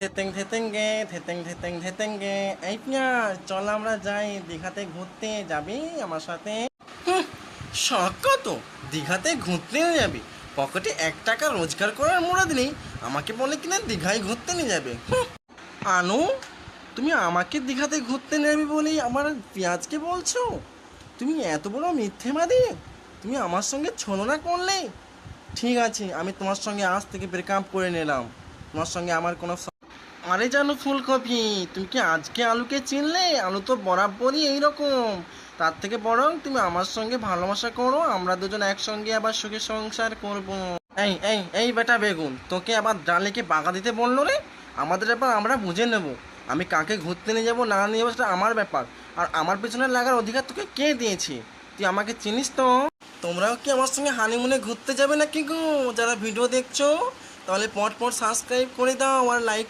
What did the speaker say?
থেতেং থেতেঙ্গে থেতেং থেতেং থেতেঙ্গে। এই পিয়ার, চল আমরা যাই দীঘাতে ঘুরতে, যাবি আমার সাথে? হুঁ, শখ কত দীঘাতে ঘুরতে নিয়ে যাবি? পকেটে 1 টাকা রোজগার করার মুরাদ নেই, আমাকে বলে কিনা দীঘায় ঘুরতে নিয়ে যাবে। আনু, তুমি আমাকে দীঘাতে ঘুরতে নেবে বলেই আমার পেঁয়াজকে বলছো? তুমি এত বড় মিথ্যেবাদী! তুমি আমার সঙ্গে ছলনা করলে। ঠিক আছে, আমি তোমার সঙ্গে আজ থেকে ব্রেকআপ করে নিলাম। তোমার সঙ্গে আমার কোনো আরে জানো ফুলকপি, তুমি কি আজকে আলুকে চিনলে? আলু তো বরাবরই এইরকম। তার থেকে বরং তুমি আমার সঙ্গে ভালোবাসা করো, আমরা দুজন একসঙ্গে আবার সুখে সংসার করব। এই এই এই বেটা বেগুন, তোকে আবার ডালেকে বাগা দিতে বললো রে? আমাদের ব্যাপার আমরা বুঝে নেব। আমি কাকে ঘুরতে নিয়ে যাবো না নিয়ে যাবো সেটা আমার ব্যাপার। আর আমার পেছনে লাগার অধিকার তোকে কে দিয়েছে? তুই আমাকে চিনিস তো? তোমরাও কি আমার সঙ্গে হানিমুনে ঘুরতে যাবে নাকি গো? যারা ভিডিও দেখছো, তাহলে পট পট সাবস্ক্রাইব করে দাও আর লাইক